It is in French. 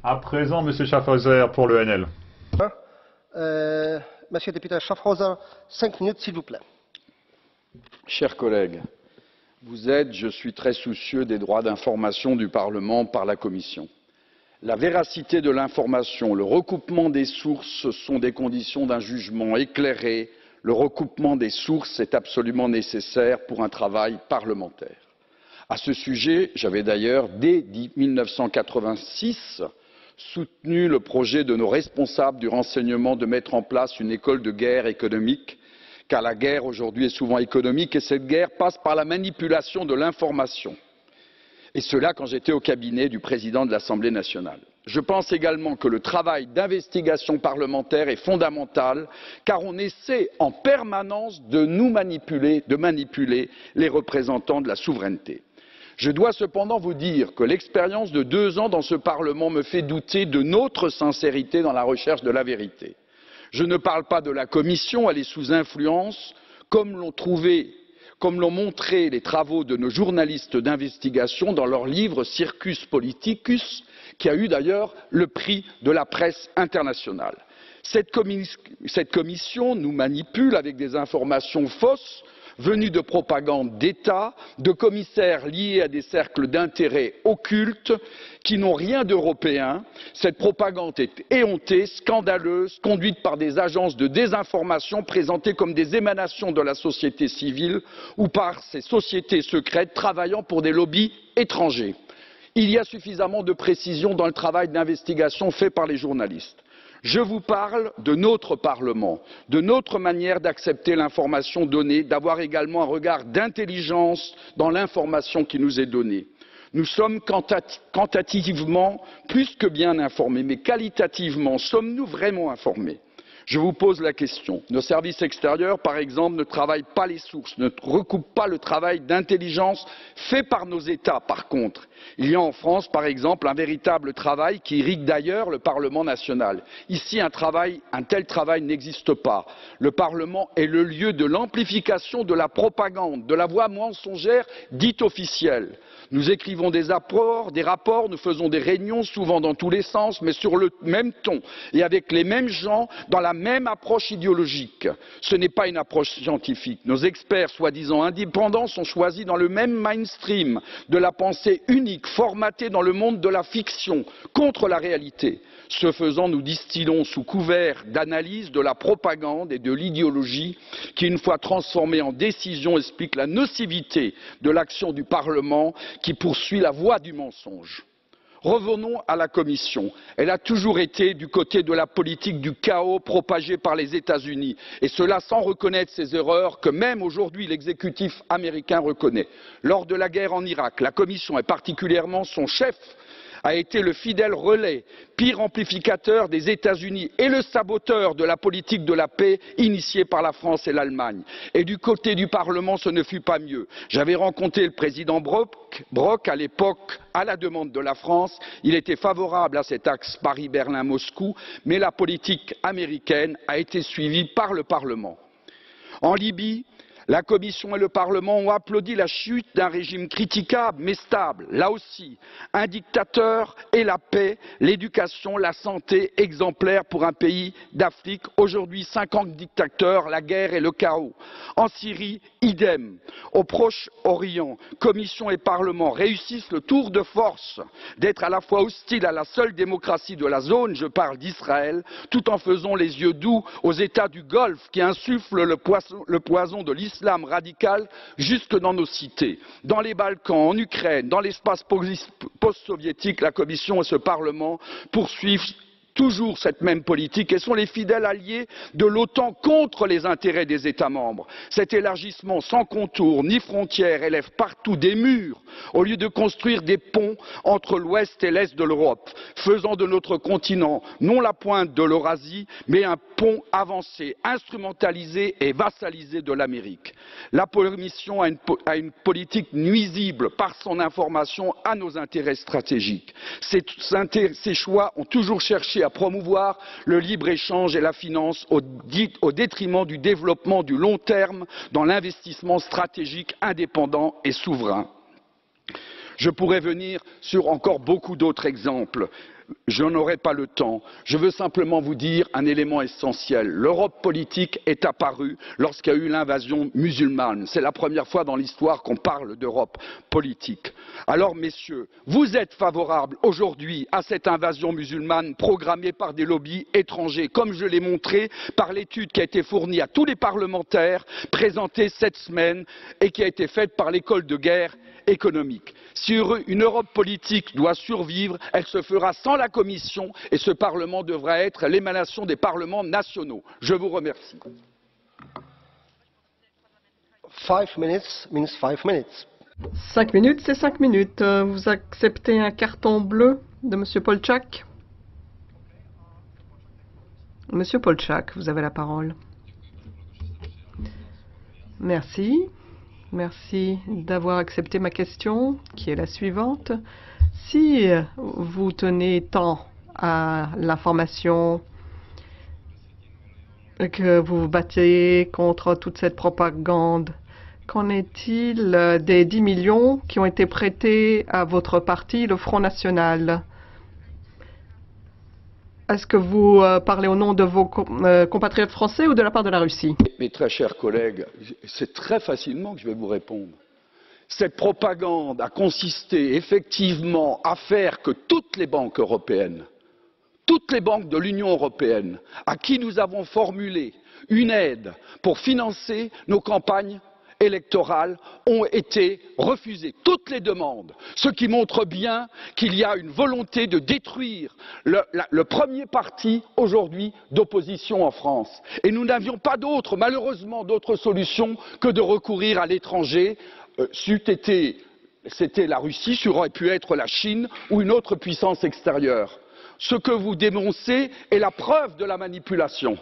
À présent, Monsieur Schaffhauser pour le NL. Monsieur le député Schaffhauser, 5 minutes s'il vous plaît. Chers collègues, je suis très soucieux des droits d'information du Parlement par la Commission. La véracité de l'information, le recoupement des sources sont des conditions d'un jugement éclairé. Le recoupement des sources est absolument nécessaire pour un travail parlementaire. À ce sujet, j'avais d'ailleurs, dès 1986, soutenu le projet de nos responsables du renseignement de mettre en place une école de guerre économique, car la guerre aujourd'hui est souvent économique et cette guerre passe par la manipulation de l'information. Et cela quand j'étais au cabinet du président de l'Assemblée nationale. Je pense également que le travail d'investigation parlementaire est fondamental, car on essaie en permanence de nous manipuler, de manipuler les représentants de la souveraineté. Je dois cependant vous dire que l'expérience de 2 ans dans ce Parlement me fait douter de notre sincérité dans la recherche de la vérité. Je ne parle pas de la Commission, elle est sous influence, comme l'ont montré les travaux de nos journalistes d'investigation dans leur livre Circus Politicus, qui a eu d'ailleurs le prix de la presse internationale. Cette commission nous manipule avec des informations fausses, venus de propagande d'État, de commissaires liés à des cercles d'intérêts occultes qui n'ont rien d'européen. Cette propagande est éhontée, scandaleuse, conduite par des agences de désinformation présentées comme des émanations de la société civile ou par ces sociétés secrètes travaillant pour des lobbies étrangers. Il y a suffisamment de précision dans le travail d'investigation fait par les journalistes. Je vous parle de notre Parlement, de notre manière d'accepter l'information donnée, d'avoir également un regard d'intelligence dans l'information qui nous est donnée. Nous sommes quantitativement plus que bien informés, mais qualitativement, sommes-nous vraiment informés? Je vous pose la question. Nos services extérieurs, par exemple, ne travaillent pas les sources, ne recoupent pas le travail d'intelligence fait par nos États, par contre. Il y a en France, par exemple, un véritable travail qui irrigue d'ailleurs le Parlement national. Ici, un tel travail n'existe pas. Le Parlement est le lieu de l'amplification de la propagande, de la voix mensongère dite officielle. Nous écrivons des rapports, nous faisons des réunions, souvent dans tous les sens, mais sur le même ton et avec les mêmes gens, dans la même approche idéologique. Ce n'est pas une approche scientifique. Nos experts, soi-disant indépendants, sont choisis dans le même mainstream de la pensée unique, formatés dans le monde de la fiction, contre la réalité. Ce faisant, nous distillons sous couvert d'analyse de la propagande et de l'idéologie qui, une fois transformée en décision, explique la nocivité de l'action du Parlement qui poursuit la voie du mensonge. Revenons à la Commission. Elle a toujours été du côté de la politique du chaos propagée par les États-Unis, et cela sans reconnaître ses erreurs que même aujourd'hui l'exécutif américain reconnaît. Lors de la guerre en Irak, la Commission et particulièrement son chef a été le fidèle relais, pire amplificateur des États-Unis et le saboteur de la politique de la paix initiée par la France et l'Allemagne. Et du côté du Parlement, ce ne fut pas mieux. J'avais rencontré le président Brok à l'époque, à la demande de la France. Il était favorable à cet axe Paris-Berlin-Moscou, mais la politique américaine a été suivie par le Parlement. En Libye, la Commission et le Parlement ont applaudi la chute d'un régime critiquable mais stable. Là aussi, un dictateur et la paix, l'éducation, la santé exemplaires pour un pays d'Afrique. Aujourd'hui, 50 dictateurs, la guerre et le chaos. En Syrie, idem. Au Proche-Orient, Commission et Parlement réussissent le tour de force d'être à la fois hostiles à la seule démocratie de la zone, je parle d'Israël, tout en faisant les yeux doux aux États du Golfe qui insufflent le poison de l'islam radical jusque dans nos cités. Dans les Balkans, en Ukraine, dans l'espace post-soviétique, la Commission et ce Parlement poursuivent toujours cette même politique et sont les fidèles alliés de l'OTAN contre les intérêts des États membres. Cet élargissement sans contours ni frontières élève partout des murs au lieu de construire des ponts entre l'Ouest et l'Est de l'Europe, faisant de notre continent non la pointe de l'Eurasie, mais un pont avancé, instrumentalisé et vassalisé de l'Amérique. La Commission a une politique nuisible par son information à nos intérêts stratégiques. Ces choix ont toujours cherché à promouvoir le libre-échange et la finance au détriment du développement du long terme dans l'investissement stratégique indépendant et souverain. Je pourrais venir sur encore beaucoup d'autres exemples. Je n'aurai pas le temps. Je veux simplement vous dire un élément essentiel. L'Europe politique est apparue lorsqu'il y a eu l'invasion musulmane. C'est la première fois dans l'histoire qu'on parle d'Europe politique. Alors, messieurs, vous êtes favorables aujourd'hui à cette invasion musulmane programmée par des lobbies étrangers, comme je l'ai montré par l'étude qui a été fournie à tous les parlementaires, présentée cette semaine et qui a été faite par l'école de guerre économique. Si une Europe politique doit survivre, elle se fera sans la Commission et ce Parlement devra être l'émanation des parlements nationaux. Je vous remercie. 5 minutes means 5 minutes. 5 minutes, c'est 5 minutes. Vous acceptez un carton bleu de Monsieur Polčák? Monsieur Polčák, vous avez la parole. Merci. Merci d'avoir accepté ma question, qui est la suivante. Si vous tenez tant à l'information, que vous vous battez contre toute cette propagande, qu'en est-il des 10 millions qui ont été prêtés à votre parti, le Front National? Est-ce que vous parlez au nom de vos compatriotes français ou de la part de la Russie? Mes très chers collègues, c'est très facilement que je vais vous répondre. Cette propagande a consisté effectivement à faire que toutes les banques européennes, toutes les banques de l'Union européenne, à qui nous avons formulé une aide pour financer nos campagnes électorales, ont été refusées, toutes les demandes, ce qui montre bien qu'il y a une volonté de détruire le premier parti aujourd'hui d'opposition en France. Et nous n'avions pas malheureusement d'autre solution que de recourir à l'étranger. C'était la Russie, ça aurait pu être la Chine ou une autre puissance extérieure. Ce que vous dénoncez est la preuve de la manipulation.